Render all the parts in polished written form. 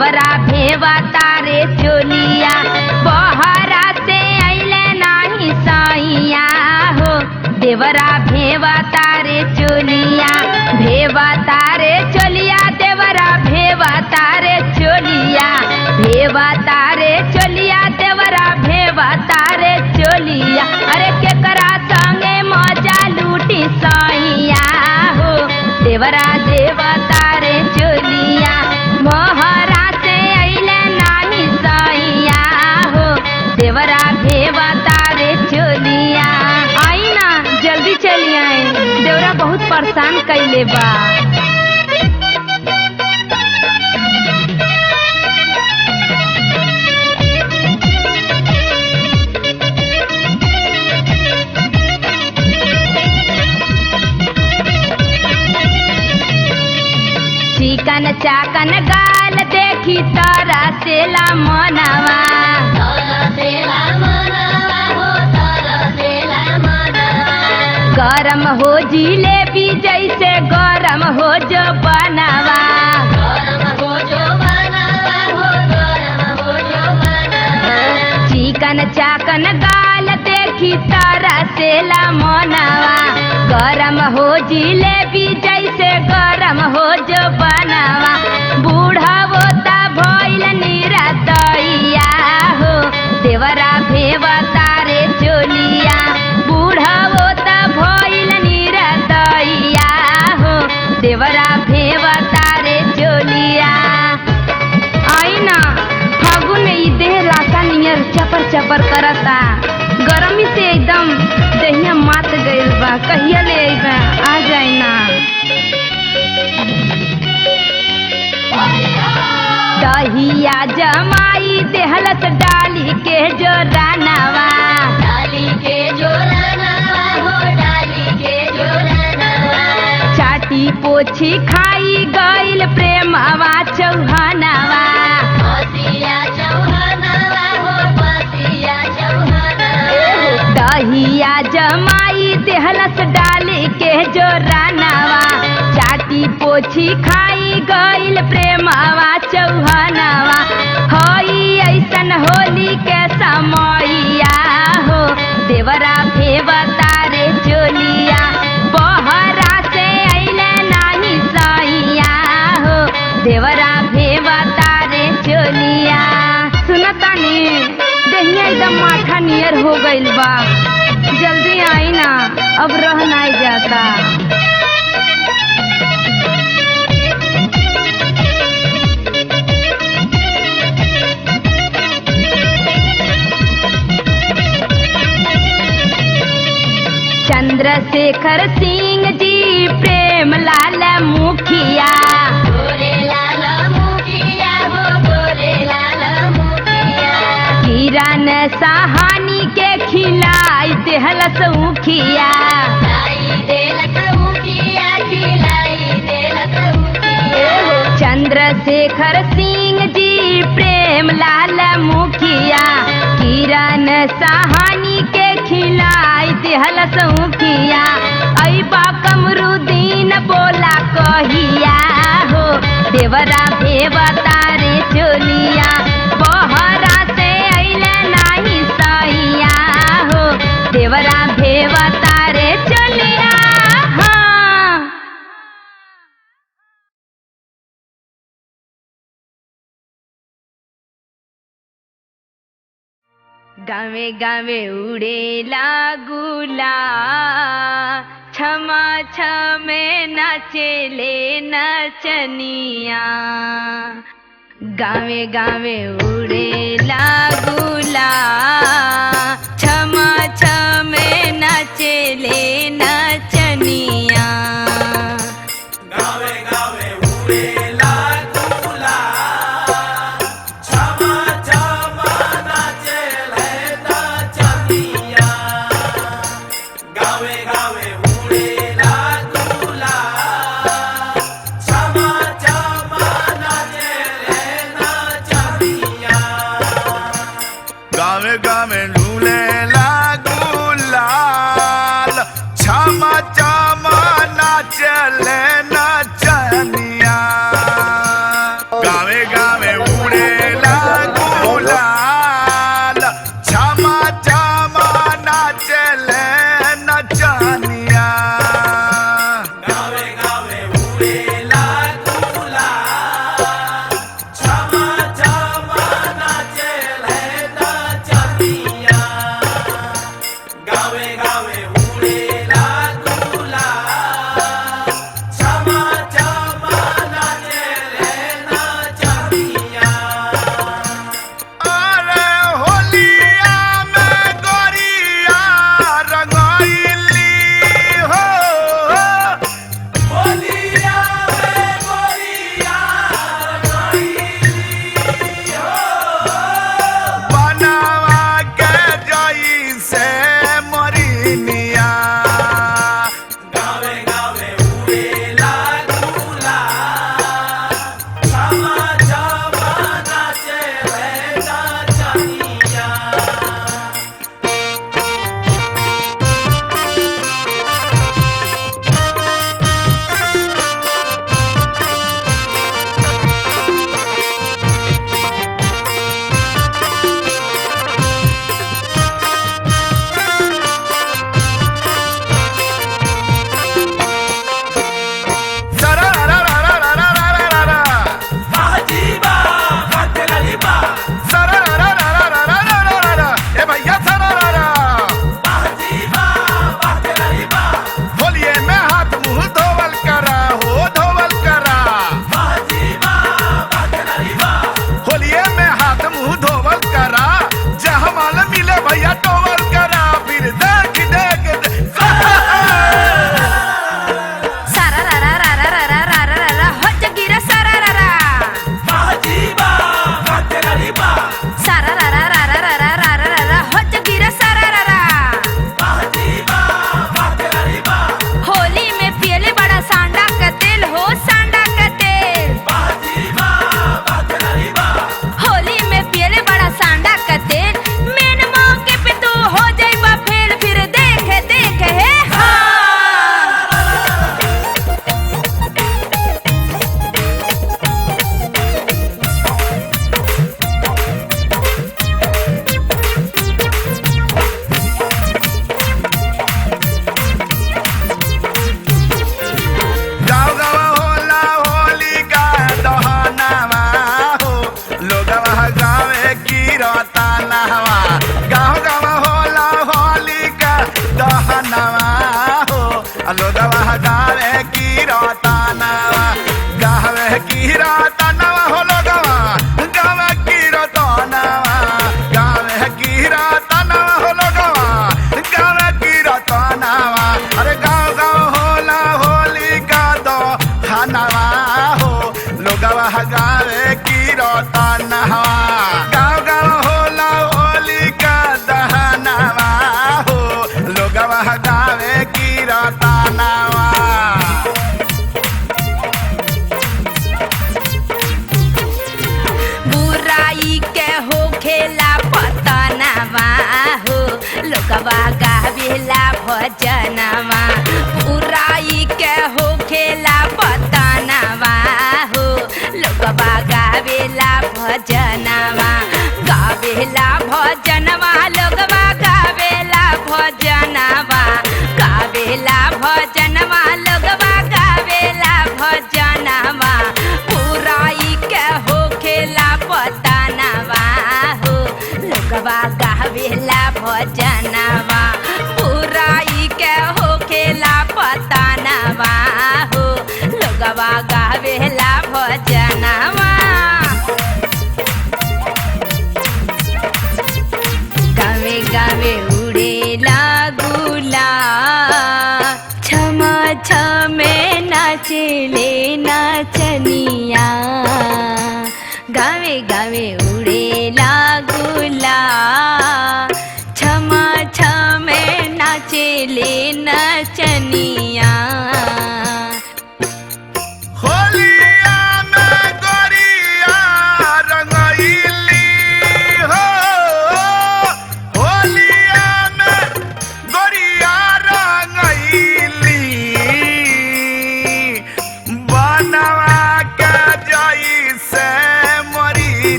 देवरा भेवा तारे चोलिया बहरा से अइले नाही सैया हो देवरा भेवा तारे चोलिया भेवा तारे चोलिया देवरा भेवा तारे चोलिया भेवा तारे चोलिया देवरा भेवा तारे चोलिया अरे केकरा संगे मजा लूटी सैया हो देवरा देवा तारे चोलिया मोहरा से अइले नाही सैया हो देवरा भेवा तारे चोलिया आई ना जल्दी चली आई देवरा बहुत परेशान कैले बा चिकन चाकन गाल देखी तारा सेला मनवा गरम हो जिलेबी जैसे गरम हो जो बनवा चिकन चाकन गाल देखी तारा सेला मनवा गरम हो जिलेबी जैसे गरम हो जो बनवा बूढ़ा होता भइल निरतैया हो देवरा भेवा तारे चोलिया बूढ़ा होता भइल निरतैया हो देवरा भेवा तारे चोलिया आई ना फागुन में ई देह लाका नियर चपर चपर करता गरमी से एकदम देहिया मात गइल बा कहिया ले आइबा आ जाए ना दहिया जमाई देहलत डाली के जोरानवा चाटी पोछी खाई गइल प्रेमवा चौहानवा दहिया जमाई देहलत डाली के जोरानवा चाटी पोछी खाई गइल प्रेमवा चौहानवा हई ऐसन होली के समैया हो देवरा भेवा तारे चोलिया बहरा से अइले नाही सैया हो देवरा भेवा तारे चोलिया सुनतानी देहिया एकदम माथा नियर हो गइल बा जल्दी आई ना अब रह नहीं जाता चंद्रशेखर सिंह जी प्रेम लाल मुखिया किरण सहानी के खिलाई देहलस उखिया चंद्रशेखर सिंह जी प्रेम लाल मुखिया किरण सहानी के खिलाई देहलस उखिया अइबा कमरुद्दीन बोला कहिया हो देवरा भेवा तारे चोलिया बहरा से अइले नाही सैया हो देवरा भेवा तारे चोलिया गावे गावे उड़ेला गुला क्षमा छमे नाचेले नचनिया गावे गावे उड़ेला गुला क्षमा छमे नाचेले नचनिया गावे गावे उड़ेला गुला छमा छमा नाचेले नचनिया गावे गावे उड़ेला गुला छमा छमा नाचेले नचनिया गावे गावे गावे गावे उड़ेला गुलाल क्षमा क्षमा नाचेले नचनिया अरे होलिया में गोरिया रंगैली हो होलिया में गोरिया रंगैली हो बनवा के जई से मरीनी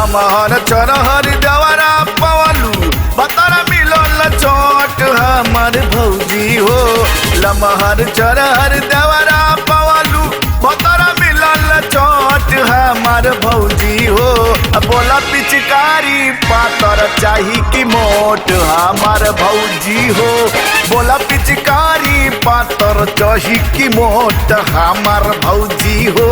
लमहर चरहर देवरा पवलू बतरा मिलल चोट हमर भौजी हो लमहर चरहर देवरा पवलू बतरा मिलल चोट हमर भौजी हो बोला पिचकारी पातर चाही कि मोट हमर भौजी हो बोला पिचकारी पातर चाही कि मोट हमर भौजी हो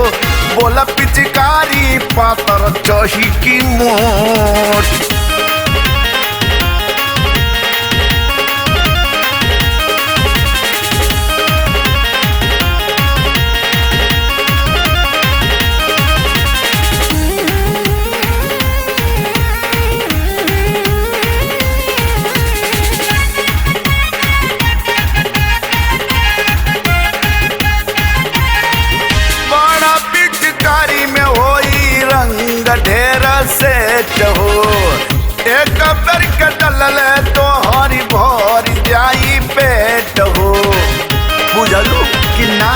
बोला पिचकारी पातर चाही कि मोट ढेर सेट हो एक बेर के डलल तो हरी भरी जाई पेट हो बुझलू कि ना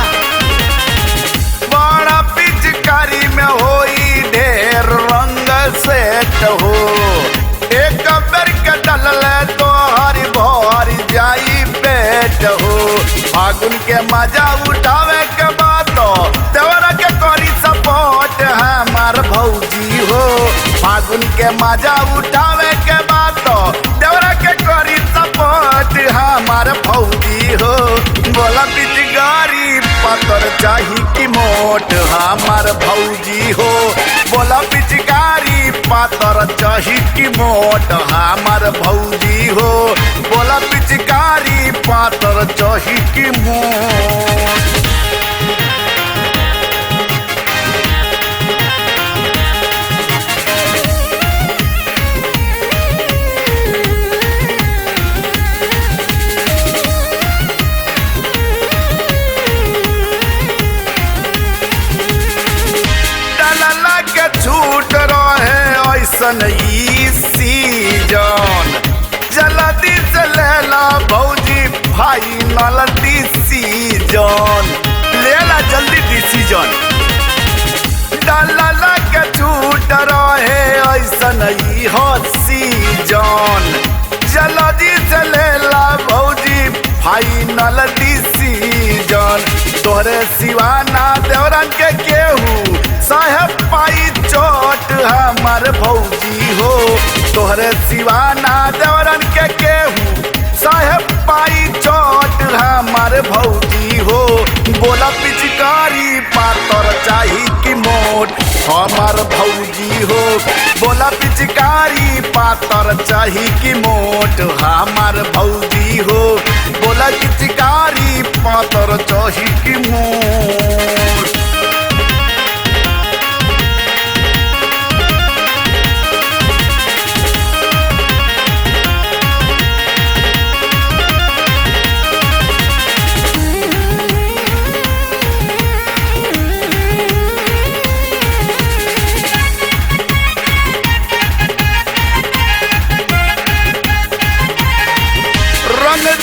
बड़ा पिचकारी में होई ढेर रंग सेट हो एक बेर के डलल तो हरी भरी जाई पेट हो फागुन के मजा उठावे के बाद देवरा के करी सपोर्ट हमार भौजी हो फागुन के मजा उठावे के बाद देवरा के करी सपोर्ट हमार भौजी हो बोला पिचकारी पातर चाही कि मोट हमार भौजी हो बोला पिचकारी पातर चाही कि मोट हमार भौजी हो बोला पिचकारी पातर चाही कि मोट छूट रहे ऐसन ई सीजन जल्दी से लेला भौजी फाइनल डिसीजन लेला जल्दी डिसीजन डाला के छूट रहे ऐसन ई हो सीजन जल्दी से लेला भौजी फाइनल डिसीजन तोहरे सिवाना देवरन के केहू साहेब पाई चोट हमार भौजी हो तोहरे सिवाना देवरन के केहू साहेब पाई चोट हमार भौजी हो बोला पिचकारी पातर चाही कि मोट हमार भौजी हो बोला पिचकारी पातर चाही कि मोट हमार भौजी हो बोला पिचकारी पातर चाही कि मोट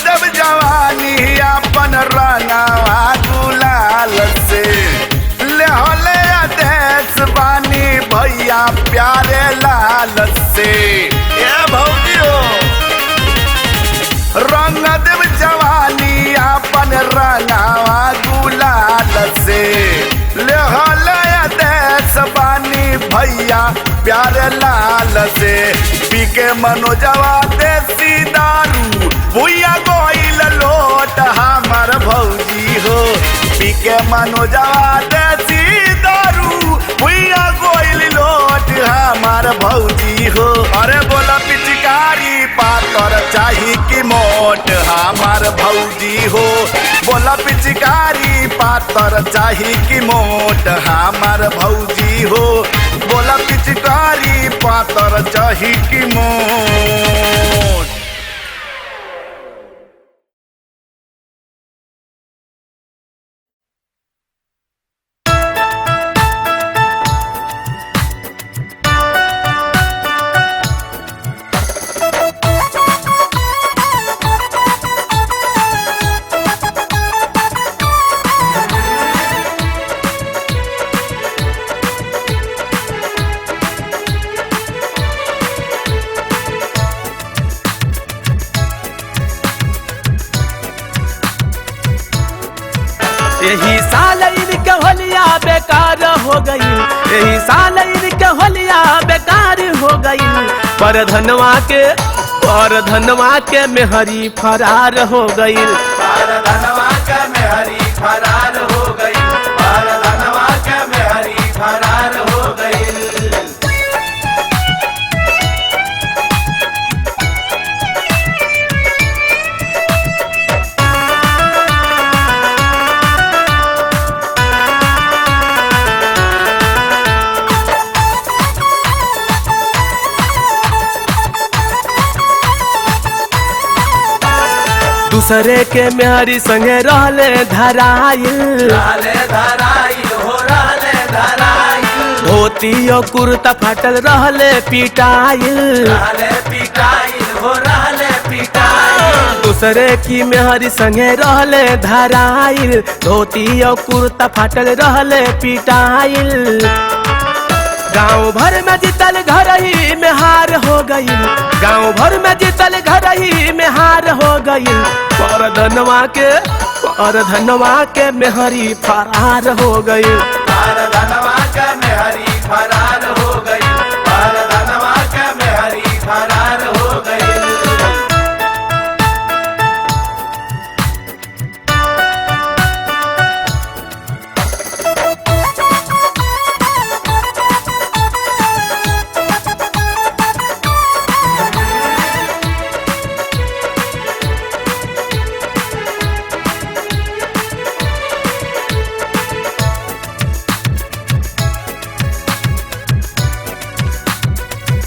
देव जवानी अपन रंगावा गुलाल से ले होले आदेश बानी भैया प्यारे लाल से ए भौजियो रंग देव जवानी अपन रंगावा गुलाल से ले होले आदेश बानी भैया प्यारे लाल से पी के मनोजवा देसी दारू भैया गोइल लोट हमार भौजी हो पी के मनोजवा देसी दारू भैया गोइल लोट हमार भौजी हो अरे बोला पिचकारी पातर चाही कि मोट हमार भौजी हो बोला पिचकारी पातर चाही कि मोट हमार भौजी हो बोला पिचकारी पातर चाही कि मोट यही साल इनके होलिया बेकार हो गई, यही साल इनके होलिया बेकार हो गई। पर धनवा के मेहरी फरार हो गई, पर धनवा के मेहरी फरार हो गई, पर धनवा के मेहरी फरार हो गई। दूसरे के मेहरी संगे रहले धराइल, रहले धराइल हो रहले धराइल, धोती और कुर्ता फाटल रहले पिटाइल, रहले पिटाइल हो रहले पिटाइल। दूसरे की मेहरी संगे रहले धराइल, धोती और कुर्ता फाटल रहले पिटाइल। गाँव भर में जीतल घर ही में हार हो गई, गाँव भर में जीतल घर ही में हार हो गई। पर धनवा के मेहरी फरार हो गई, पर धनवा के मेहरी फरार हो गई, पर धनवा के मेहरी फरार हो गई।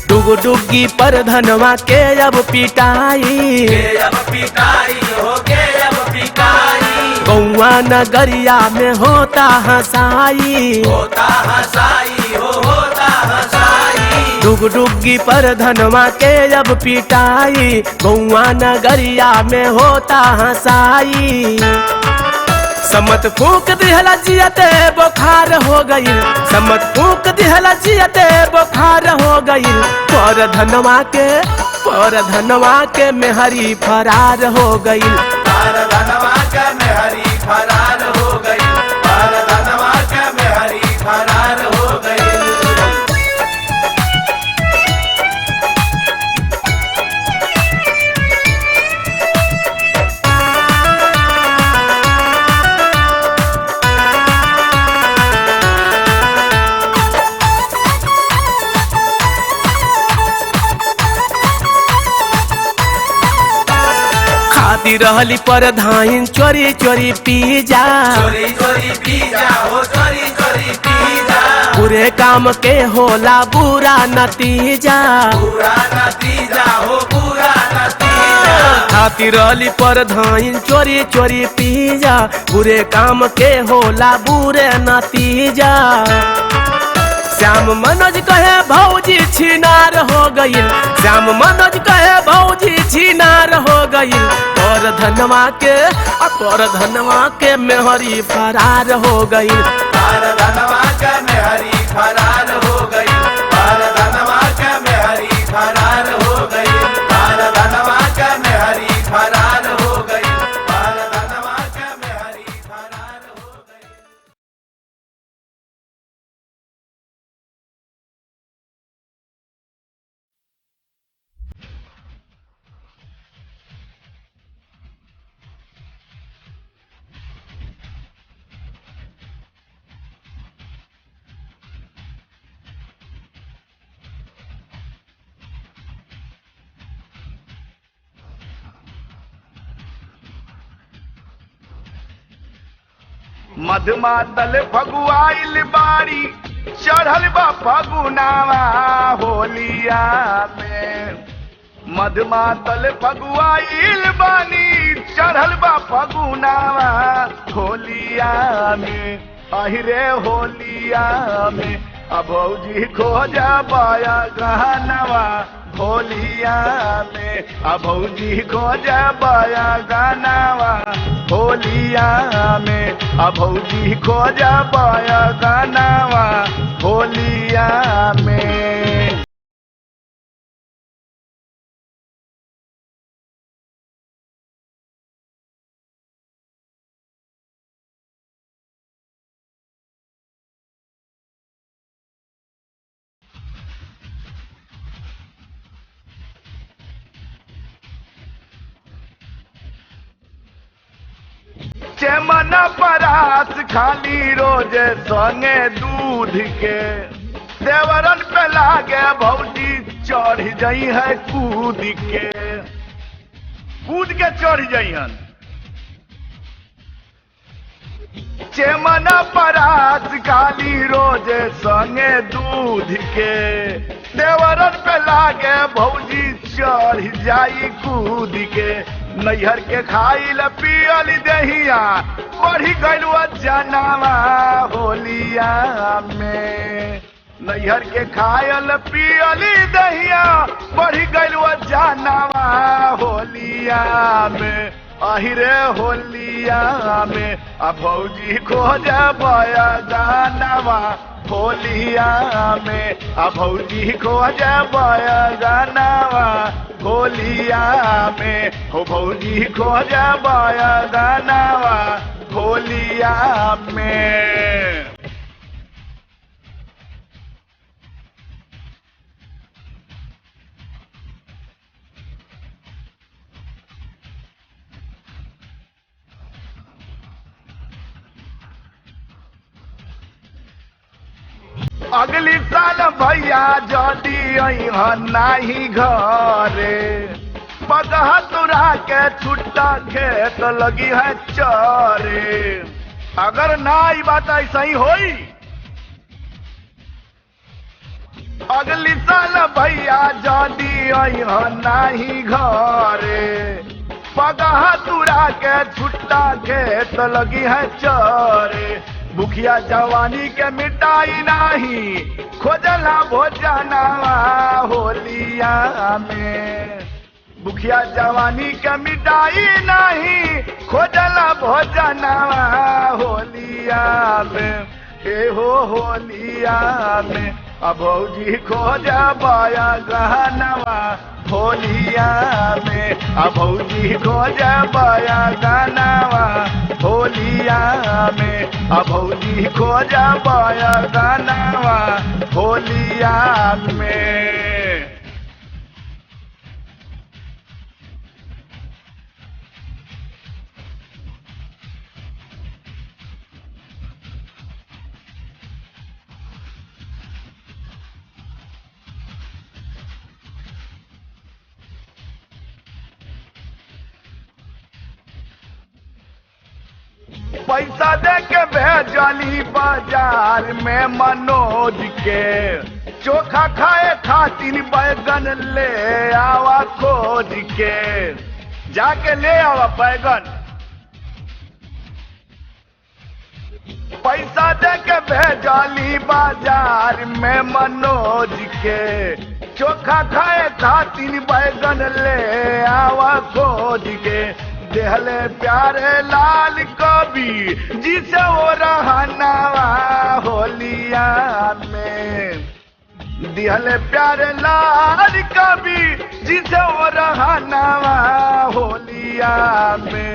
डुगडुगी पर धनवा के अब पिटाई, के अब पिटाई हो के अब पिटाई, गौआ नगरिया में होता हंसाई, होता हंसाई हो होता हंसाई। डुगडुगी पर धनवा के अब पिटाई, गौआ नगरिया में होता हंसाई। समत फूक दिहला जियते बुखार हो गई, समत फूक दिहला जियते बुखार हो गई। पर धनवा के मेहरी फरार हो गई, पर धनवा के मेहरी फरार हो गई, पर धनवा के मेहरी फरार हो गई। खाती रहली पर धाइन चोरी चोरी पी जा, चोरी चोरी पी जा हो चोरी चोरी पी जा, बुरे काम के होला बुरा नतीजा। पूरा नतीजा हो पूरा नतीजा। खाती रहली पर धाइन चोरी चोरी पी जा, बुरे काम के होला बुरे नतीजा। श्याम मनोज कहे भौजी छिनार हो गई, श्याम मनोज कहे भौजी छिनार हो गई। पर धनवा के मेहरी फरार हो गई, पर धनवा के मेहरी फरार हो गई, पर धनवा के मेहरी फरार हो गई, पर धनवा के मेहरी फरार हो गई, पर धनवा के मेहरी फरार हो गई। मधमातल फगुआइल बारी चढ़ल बा फगुनावा होलिया में। मधमातल फगुआइल बानी चढ़ल बा फगुनावा होलिया में। अहिरे होलिया में अब भौजी खोजा पाया गहनवा होलिया में। अब भौजी खोजा पाया गहनवा होलिया में। अब भौजी खोजा पाया गहनवा होलिया में। चेमन परास खाली रोज संगे दूध के देवरन पे लागे भौजी चढ़ जाई है कूद के चढ़ जाइहन। चेमन परास खाली रोज संगे दूध के देवरन पे लागे भौजी चढ़ जाई कूद के। नैहर के खाइल पियल दहिया बढ़ी गइल जनावा होलिया में। नैहर के खायल पियल दहिया बढ़ी गइल जनावा होलिया में। अहिरे होलिया में आ भौजी खोज बया गानावा होलिया में। आ भौजी खोज बया गानावा होलिया में। हो भौजी खोज बया गानावा होलिया में। अगली साल भैया जदी अइहन नाही घरे पगहा तुरा के छुट्टा खेत लगी है चरे। अगर ना ई बात ऐसा ही होई अगली साल भैया जदी अइहन नाही घरे पगहा तुरा के छुट्टा खेत लगी है चरे। भूखिया जवानी के मिटाई नाही खोजला भोजनावा होलिया में। भूखिया जवानी के मिटाई नाही खोजला भोजनावा होलिया में। ए हो होलिया में अब भौजी खोज बया गहनवा होलिया में। अब भौजी खोज बया गहनवा होलिया में। अब भौजी खोज बया गहनवा होलिया में। पैसा दे के भेजली बाजार में मनोज के चोखा खाए खातिर बैगन ले आवा खोज के। जाके ले आवा बैगन। पैसा दे के भेजली बाजार में मनोज के चोखा खाए खातिर बैगन ले आवा खोज के। देहले प्यारे लाल कवि जिसे वो रहनावा होलिया में। दिहले प्यारे लाल कवि जिसे वो रहनावा होलिया में।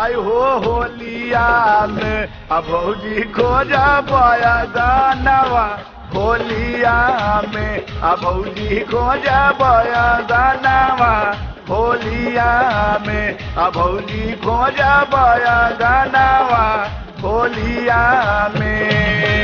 आई हो होलिया में अब भौजी खोजा बया गानावा होलिया में। अब भौजी खोजा बया गानावा होलिया में। अब भौजी खोज बया गानावा होलिया में।